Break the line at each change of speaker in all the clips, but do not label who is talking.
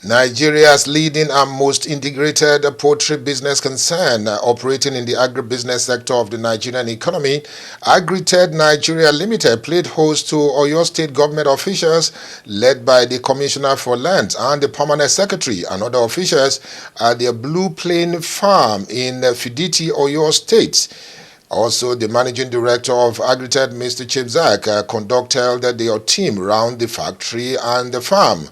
Nigeria's leading and most integrated poultry business concern operating in the agribusiness sector of the Nigerian economy, Agrited Nigeria Limited played host to Oyo State government officials led by the Commissioner for Lands and the Permanent Secretary and other officials at their Blue Plain Farm in Fiditi, Oyo State. Also, the managing director of Agrited, Mr. Chibzak, conducted their team round the factory and the farm.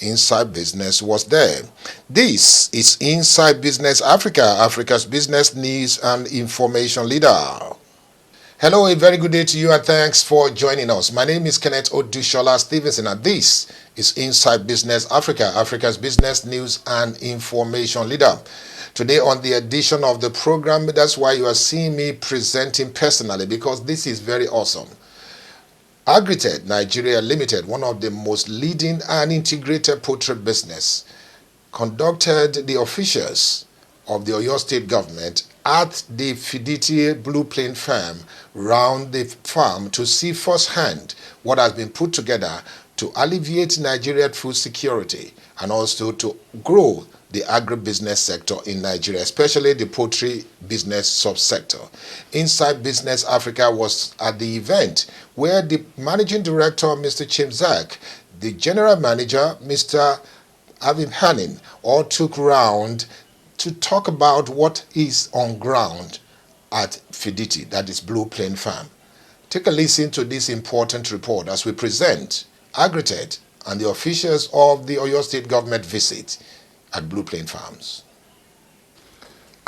Inside Business was there. This is Inside Business Africa, Africa's business news and information leader. Hello, a very good day to you and thanks for joining us. My name is Kenneth Odushola Stevenson and this is Inside Business Africa, Africa's business news and information leader. Today on the edition of the program, that's why you are seeing me presenting personally because this is very awesome. Agrited Nigeria Limited, one of the most leading and integrated poultry business, conducted the officials of the Oyo State government at the Fiditi Blue Plain farm round the farm to see firsthand what has been put together to alleviate Nigerian food security and also to grow the agribusiness sector in Nigeria, especially the poultry business subsector. Inside Business Africa was at the event where the managing director, Mr. Chimzak, the general manager, Mr. Avim Hanin, all took round to talk about what is on ground at Fiditi, that is Blue Plain Farm. Take a listen to this important report as we present Agrited and the officials of the Oyo State government visit at Blue Plain Farms.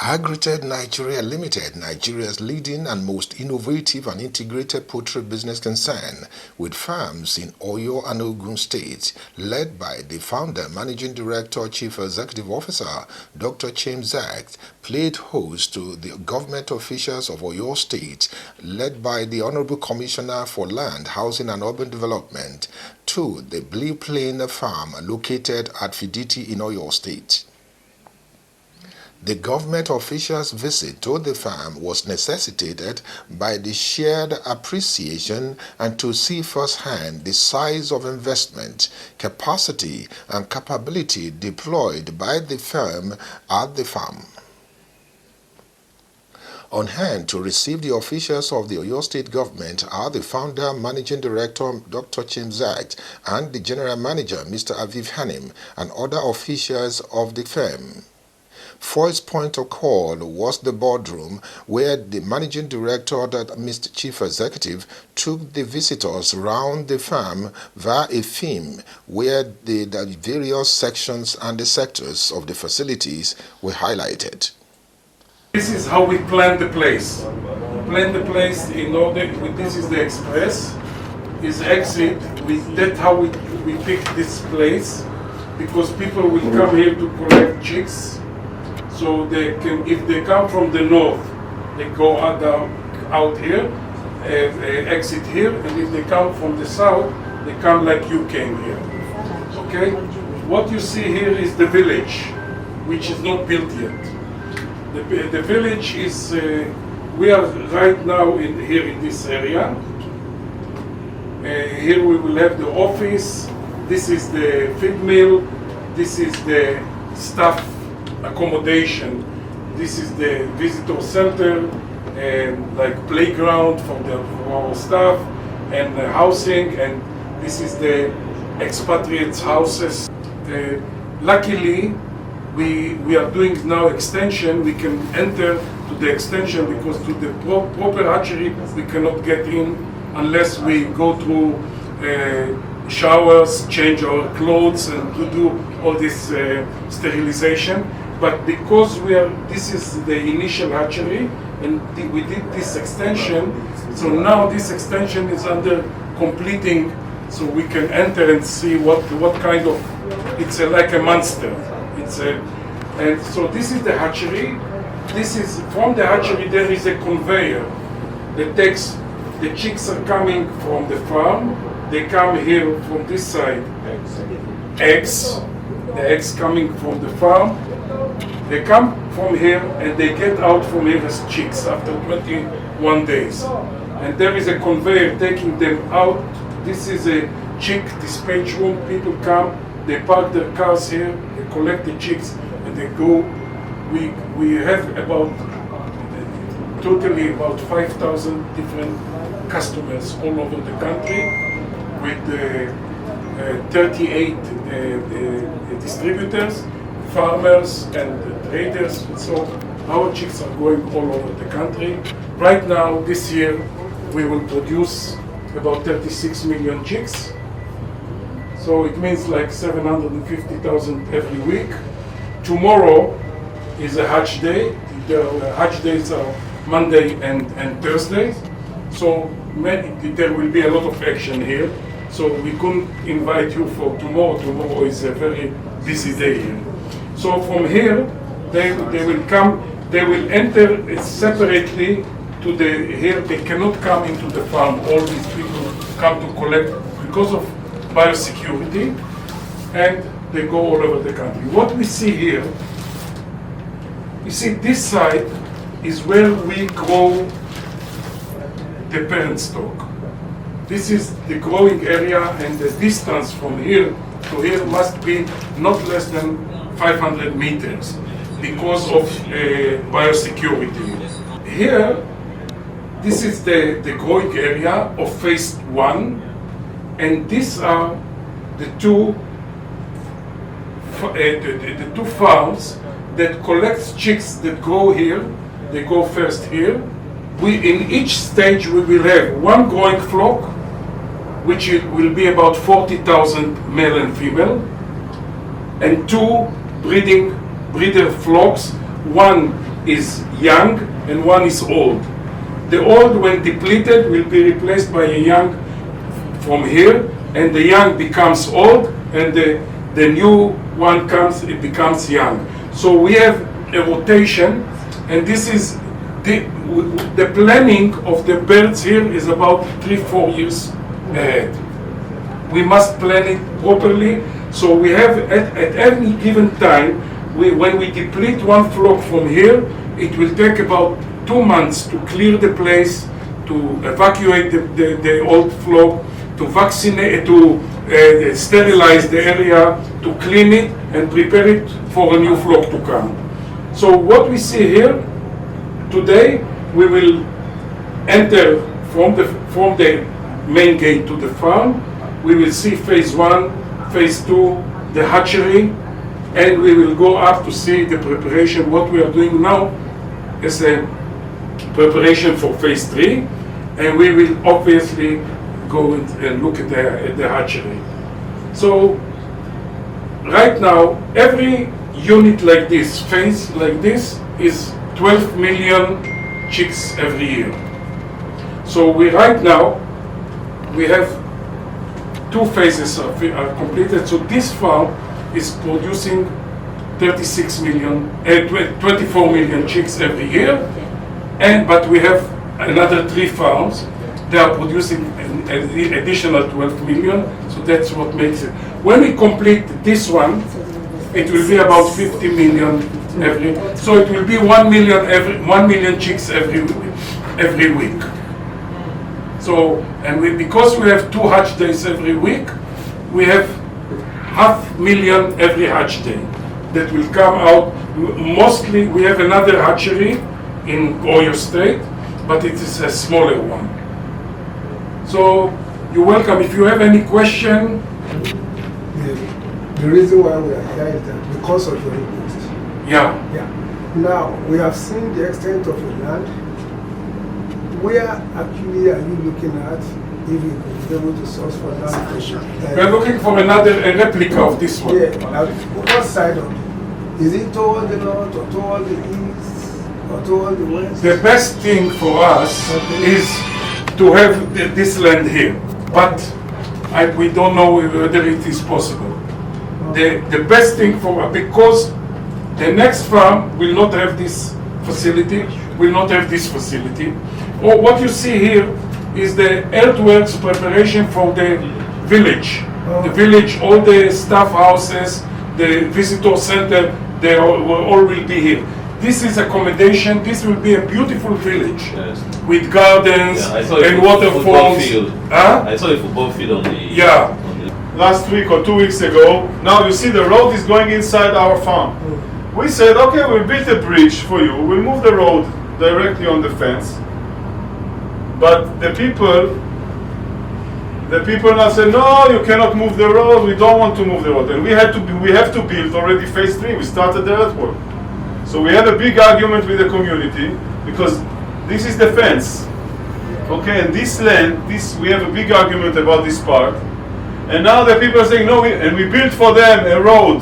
Agrited Nigeria Limited, Nigeria's leading and most innovative and integrated poultry business concern with farms in Oyo and Ogun states, led by the founder, managing director, chief executive officer, Dr. Chimzak, played host to the government officials of Oyo State, led by the Honorable Commissioner for Land, Housing and Urban Development, to the Blue Plain Farm located at Fiditi in Oyo State. The government officials' visit to the farm was necessitated by the shared appreciation and to see firsthand the size of investment, capacity, and capability deployed by the firm at the farm. On hand to receive the officials of the Oyo State government are the founder, managing director, Dr. Chimzak, and the general manager, Mr. Aviv Hanim, and other officials of the firm. First point of call was the boardroom where the managing director, that Mr. Chief Executive, took the visitors round the farm via a theme where the various sections and the sectors of the facilities were highlighted.
This is how we plan the place. Plan the place in order, this is the express, is exit. That's how we pick this place because people will come here to collect chicks. So they can, if they come from the north, they go out here, exit here, and if they come from the south, they come like you came here. Okay? What you see here is the village, which is not built yet. The village is, we are right now here in this area. Here we will have the office, this is the feed mill, this is the staff accommodation, this is the visitor center, and like playground for our staff, and housing, and this is the expatriates' houses. Luckily, we are doing now extension. We can enter to the extension because to the proper hatchery we cannot get in unless we go through showers, change our clothes, and to do all this sterilization. But because this is the initial hatchery, and we did this extension, so now this extension is under completing, so we can enter and see what kind of, it's like a monster. And so this is the hatchery. This is, from the hatchery there is a conveyor that takes, the chicks are coming from the farm, they come here from this side, the eggs coming from the farm, they come from here and they get out from here as chicks after 21 days. And there is a conveyor taking them out. This is a chick dispatch room. People come, They park their cars here, they collect the chicks, and they go. We have totally about 5,000 different customers all over the country with 38 distributors, farmers and traders. So our chicks are going all over the country. Right now, this year, we will produce about 36 million chicks. So it means like 750,000 every week. Tomorrow is a Hajj day. The Hajj days are Monday and Thursday. So there will be a lot of action here. So we couldn't invite you for tomorrow. Tomorrow is a very busy day here. So from here, they will come. They will enter separately to here. They cannot come into the farm. All these people come to collect because of biosecurity, and they go all over the country. What we see here, you see this side is where we grow the parent stock. This is the growing area, and the distance from here to here must be not less than 500 meters because of biosecurity. Here, this is the growing area of phase 1, and these are the two farms that collect chicks that grow here. They go first here. In each stage we will have one growing flock, which will be about 40,000 male and female, and two breeder flocks. One is young and one is old. The old, when depleted, will be replaced by a young from here, and the young becomes old, and the new one comes, it becomes young. So we have a rotation, and this is the planning of the birds here is about 3-4 years ahead. We must plan it properly. So we have at any given time, when we deplete one flock from here, it will take about 2 months to clear the place, to evacuate the old flock, to vaccinate, to sterilize the area, to clean it and prepare it for a new flock to come. So what we see here today, we will enter from the main gate to the farm. We will see phase 1, phase 2, the hatchery, and we will go up to see the preparation. What we are doing now is a preparation for phase 3, and we will obviously go and look at the hatchery. So right now, every unit like this, phase like this, is 12 million chicks every year. So right now, we have 2 phases are completed. So this farm is producing 24 million chicks every year, but we have another 3 farms. They are producing an additional 12 million, so that's what makes it. When we complete this one, it will be about 50 million every. So it will be 1 million chicks every week. So because we have 2 hatch days every week, we have 500,000 every hatch day that will come out. Mostly we have another hatchery in Oyo State, but it is a smaller one. So you're welcome. If you have any question.
The reason why we are here is that because of your input.
Yeah.
Now, we have seen the extent of your land. Where actually are you looking at if you could be able to source for land?
We're looking for a replica of this one.
Yeah. Now, what side of it? Is it toward the north or toward the east or toward the west?
The best thing for us is to have this land here, but we don't know whether it is possible. The best thing because the next farm will not have this facility, Or what you see here is the earthworks preparation for the village. The village, all the staff houses, the visitor center, they all will be here. This is accommodation. This will be a beautiful village with gardens and waterfalls.
I saw a football field on the.
Yeah.
last week or 2 weeks ago. Now you see the road is going inside our farm. We said, okay, we'll build a bridge for you. We'll move the road directly on the fence. But the people now say, no, you cannot move the road. We don't want to move the road. And we have to build already phase 3. We started the earthwork. So we have a big argument with the community because this is the fence. Okay, and this land, we have a big argument about this part. And now the people are saying, no, and we built for them a road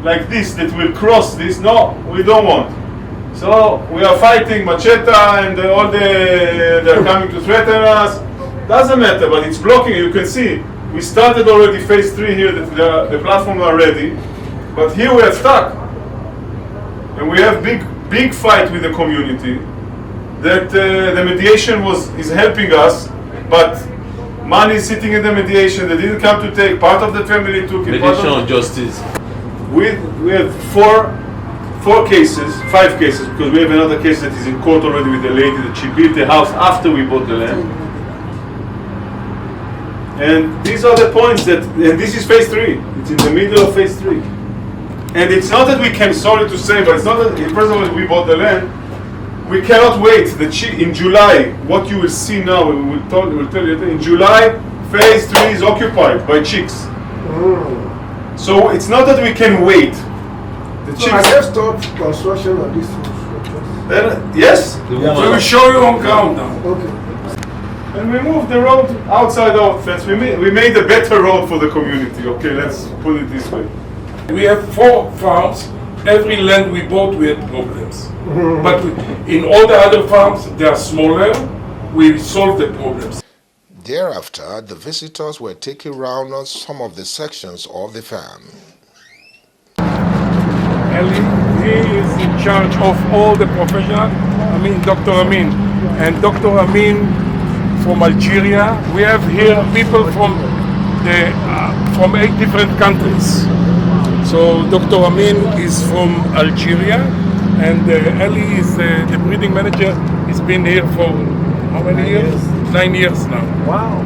like this that will cross this. No, we don't want. So we are fighting Macheta and they're coming to threaten us. Doesn't matter, but it's blocking. You can see we started already phase 3 here. The platforms are ready, but here we are stuck, and we have big fight with the community. That the mediation is helping us, but money is sitting in the mediation. They didn't come to take. Part of the family took it.
Mediation on justice.
We have 5 cases, because we have another case that is in court already with the lady that she built the house after we bought the land. And these are the points and this is phase 3. It's in the middle of phase 3. And it's not that we can, sorry to say, but it's not that, first of all, we bought the land. We cannot wait. In July, what you will see now, we'll tell you, in July, phase 3 is occupied by chicks. So it's not that we can wait.
So I have stopped construction on this roof.
Yes?
We will show you on ground now.
Okay.
And we moved the road outside our fence. We made a better road for the community. Okay, let's put it this way.
We have 4 farms. Every land we bought, we had problems. But in all the other farms, they are smaller. We solved the problems.
Thereafter, the visitors were taken around on some of the sections of the farm.
Ali, he is in charge of all the professionals. Dr. Amin. And Dr. Amin from Algeria. We have here people from 8 different countries. So Dr. Amin is from Algeria, and Ali is the breeding manager. He's been here for how many years? 9 years now.
Wow.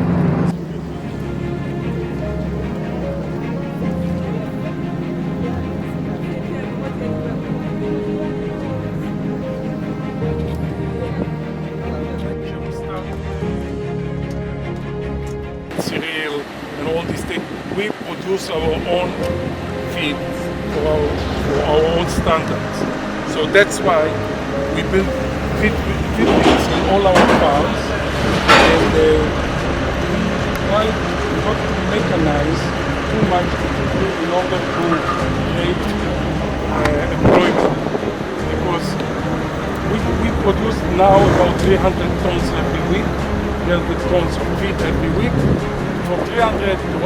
Cereal and all these things. We produce our own feed for our own standards. So that's why we build feed mills in all our farms, and try not to mechanize too much in order to create employment, because we produce now about 300 tons every week, 300 tons of feed every week. From 300 to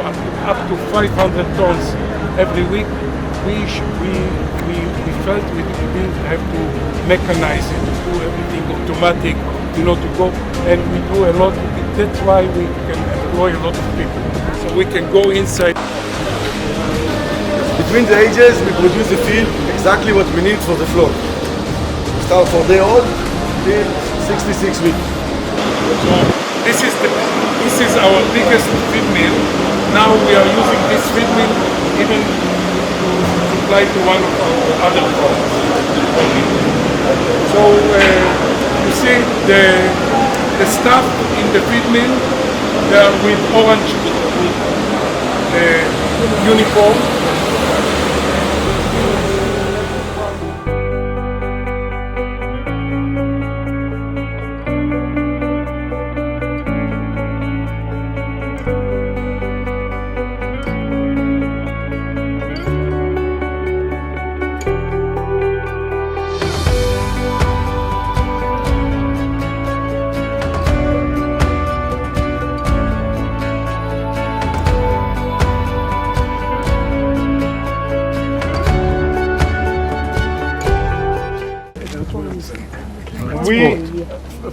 up to 500 tons every week, we felt we didn't have to mechanize it, to do everything automatic, to go, and we do a lot. That's why we can employ a lot of people, so we can go inside.
Between the ages, we produce the feed exactly what we need for the flock. We start from day old till 66 weeks.
So this is our biggest feed mill. Now we are using this feed mill even to supply to one of our other farms. So you see the staff in the feed mill, they are with orange uniform.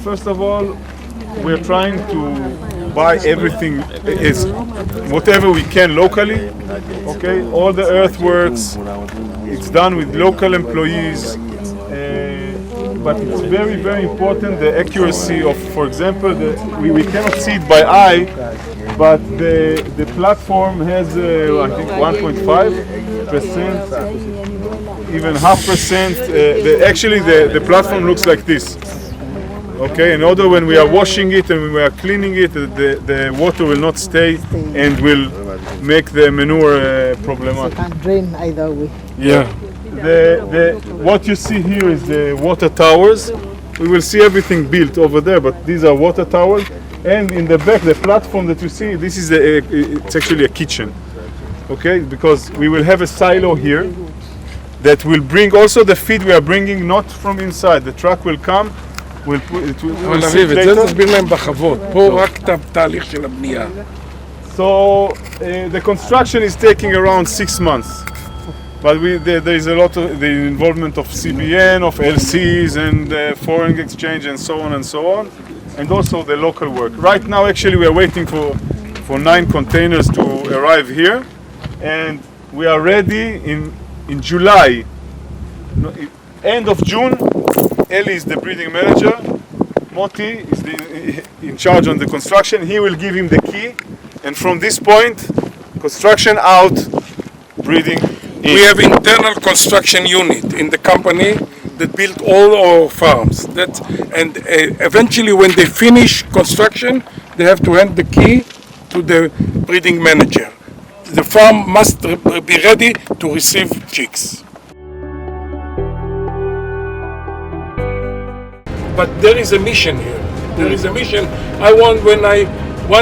First of all, we're trying to buy everything, whatever we can locally. Okay, all the earthworks, it's done with local employees. But it's very, very important the accuracy of, for example, we cannot see it by eye, but the platform has I think 1.5%, even 0.5%. Actually, the platform looks like this. Okay, in order when we are washing it and when we are cleaning it, the water will not stay and will make the manure problematic.
Can't drain either way.
Yeah. What you see here is the water towers. We will see everything built over there, but these are water towers. And in the back, the platform that you see, this is it's actually a kitchen. Okay, because we will have a silo here that will bring also the feed we are bringing not from inside. The truck will come.
אבל אביב, את זה תסביר להם בחוות, פה רק תהליך של הבנייה.
So the construction is taking around 6 months, but there is a lot of the involvement of CBN, of LCs, and foreign exchange, and so on, and also the local work. Right now, actually, we are waiting for 9 containers to arrive here, and we are ready in July. End of June, Eli is the breeding manager. Moti is in charge on the construction. He will give him the key, and from this point, construction out, breeding in.
We have internal construction unit in the company that built all our farms. And eventually, when they finish construction, they have to hand the key to the breeding manager. The farm must be ready to receive chicks. But there is a mission here. There is a mission. I want one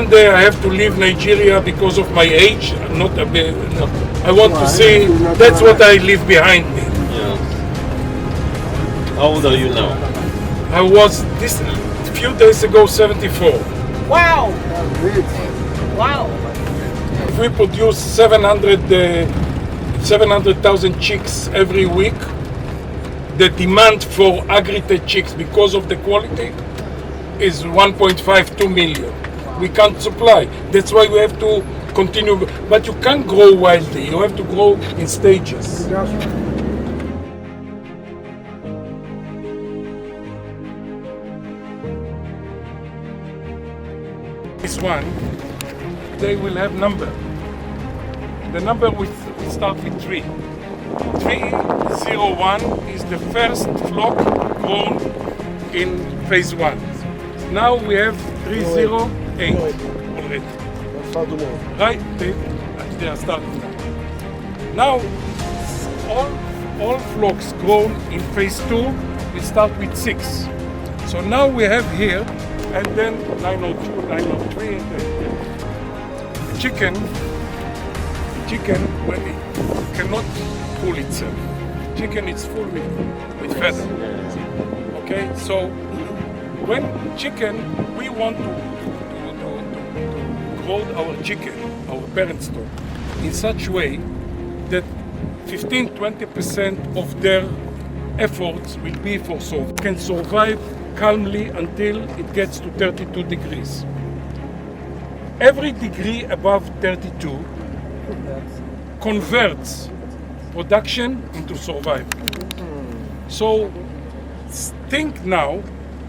day I have to leave Nigeria because of my age. I want to see. That's what I leave behind me.
Yeah. How old are you now?
I was this few days ago 74.
Wow! Wow!
If we produce 700,000 chicks every week, the demand for Agrited chicks because of the quality is 1.52 million. We can't supply. That's why we have to continue. But you can't grow wildly. You have to grow in stages. This one, they will have number. The number will start with 3. 301 is the first flock grown in phase 1. Now we have 308 already. Right? They are starting now. Now all flocks grown in phase 2 will start with 6. So now we have here, and then 902, 903. Chicken when it cannot pull itself. Chicken is full with feather. Okay, so when chicken, we want to grow our chicken, our parent stock, in such way that 15-20% of their efforts will be for can survive calmly until it gets to 32 degrees. Every degree above 32 converts production into survival. So think now,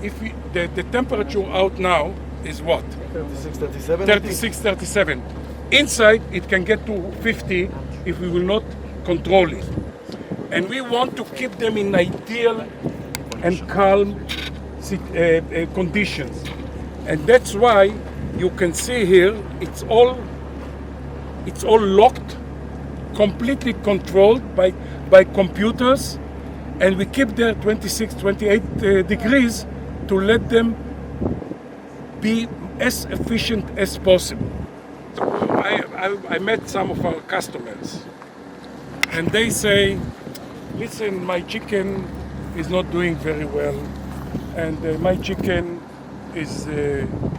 if the temperature out now is what?
36, 37?
36, 37. Inside it can get to 50 if we will not control it. And we want to keep them in ideal and calm conditions. And that's why you can see here, it's all locked, completely controlled by computers, and we keep there 26, 28 degrees to let them be as efficient as possible. I met some of our customers, and they say, listen, my chicken is not doing very well, and my chicken is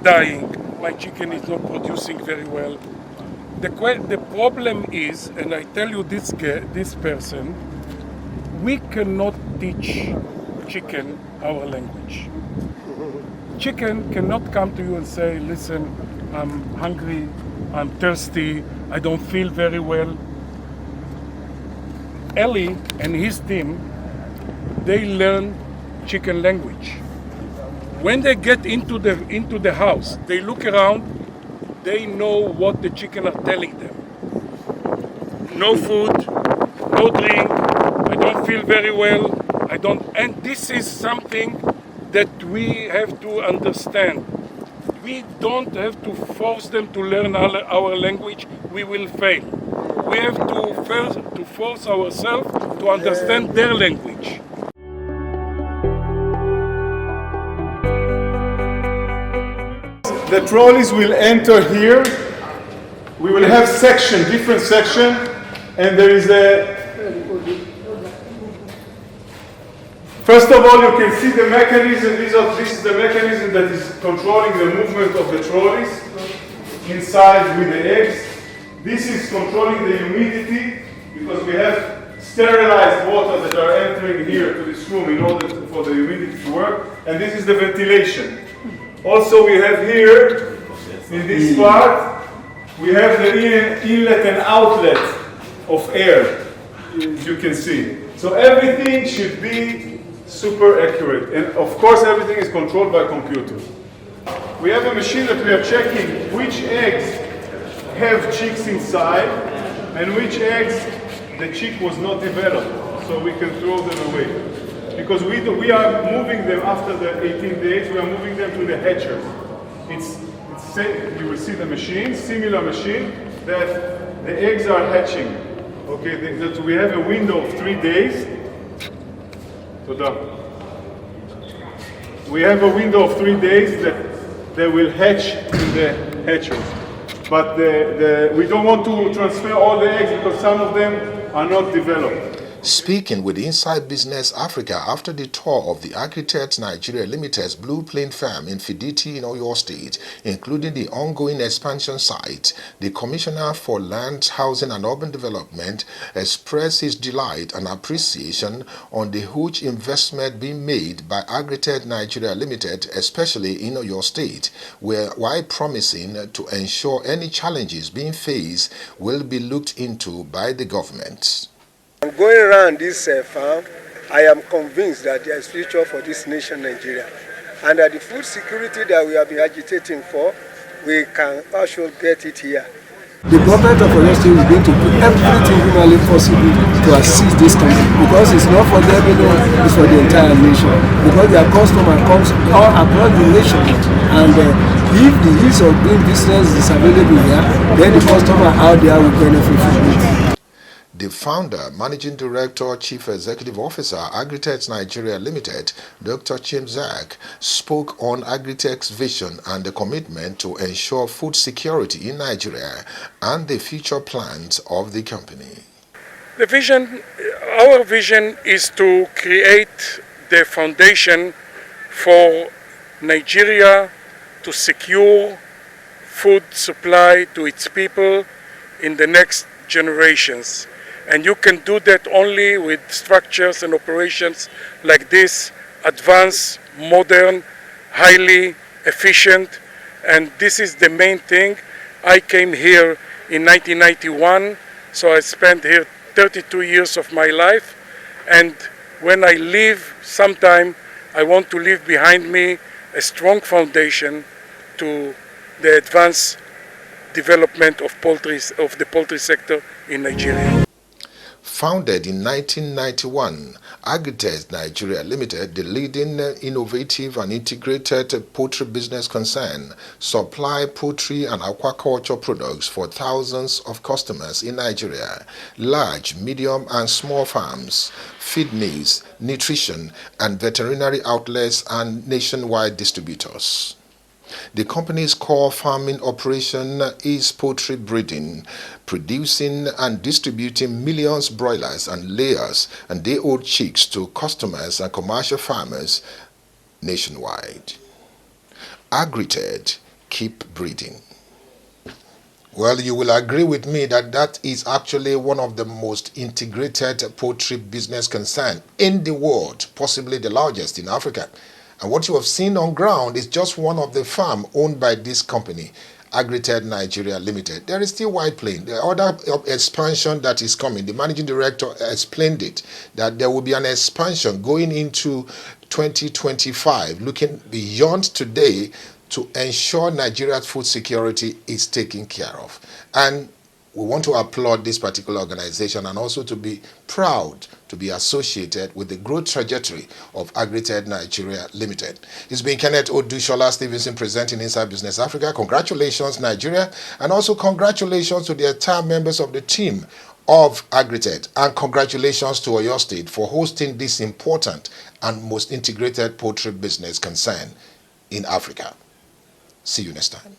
dying, my chicken is not producing very well. The problem is, and I tell you this person, we cannot teach chicken our language. Chicken cannot come to you and say, listen, I'm hungry, I'm thirsty, I don't feel very well. Eli and his team, they learn chicken language. When they get into the house, they look around, they know what the chicken are telling them. No food, no drink, I don't feel very well, and this is something that we have to understand. We don't have to force them to learn our language, we will fail. We have to force ourselves to understand their language.
The trolleys will enter here. We will have different section, and there is a. First of all, you can see the mechanism. This is the mechanism that is controlling the movement of the trolleys inside with the eggs. This is controlling the humidity because we have sterilized water that are entering here to this room in order for the humidity to work. And this is the ventilation. Also, we have here, in this part, we have the inlet and outlet of air, as you can see. So everything should be super accurate. And of course, everything is controlled by computer. We have a machine that we are checking which eggs have chicks inside and which eggs the chick was not developed. So we can throw them away. Because we are moving them after the 18 days, we are moving them to the hatchers. You will see the machine, similar machine, that the eggs are hatching. Okay, that we have a window of 3 days. We have a window of 3 days that they will hatch in the hatchers. But we don't want to transfer all the eggs because some of them are not developed.
Speaking with Inside Business Africa after the tour of the Agrited Nigeria Limited's Blue Plain Farm in Fiditi in Oyo State, including the ongoing expansion site, the Commissioner for Land, Housing and Urban Development expressed his delight and appreciation on the huge investment being made by Agrited Nigeria Limited, especially in Oyo State, while promising to ensure any challenges being faced will be looked into by the government.
I'm going around this farm. I am convinced that there is future for this nation, Nigeria, and that the food security that we have been agitating for, we can also get it here. The government of Oyo State is going to do everything humanly possible to assist this country because it's not for them alone, it's for the entire nation. Because their customer comes all across the nation, and if the ease of doing business is available here, then the customer out there will benefit from it.
The founder, Managing Director, Chief Executive Officer, Agrited Nigeria Limited, Dr. Chimzak, spoke on Agritech's vision and the commitment to ensure food security in Nigeria and the future plans of the company.
Our vision is to create the foundation for Nigeria to secure food supply to its people in the next generations. And you can do that only with structures and operations like this, advanced, modern, highly efficient, and this is the main thing. I came here in 1991, so I spent here 32 years of my life, and when I leave sometime, I want to leave behind me a strong foundation to the advanced development of the poultry sector in Nigeria.
Founded in 1991, Agrited Nigeria Limited, the leading innovative and integrated poultry business concern, supply poultry and aquaculture products for thousands of customers in Nigeria, large, medium and small farms, feed mills, nutrition and veterinary outlets and nationwide distributors. The company's core farming operation is poultry breeding, producing and distributing millions of broilers and layers and day-old chicks to customers and commercial farmers nationwide. Agrited, keep breeding. Well, you will agree with me that that is actually one of the most integrated poultry business concern in the world, possibly the largest in Africa. And what you have seen on ground is just one of the farms owned by this company, Agrited Nigeria Limited. There is still White Plain. The other expansion that is coming, the managing director explained it, that there will be an expansion going into 2025, looking beyond today to ensure Nigeria's food security is taken care of. And we want to applaud this particular organization and also to be proud to be associated with the growth trajectory of Agrited Nigeria Limited. It's been Kenneth Odushola Stevenson presenting Inside Business Africa. Congratulations, Nigeria, and also congratulations to the entire members of the team of Agrited, and congratulations to Oyo State for hosting this important and most integrated poultry business concern in Africa. See you next time.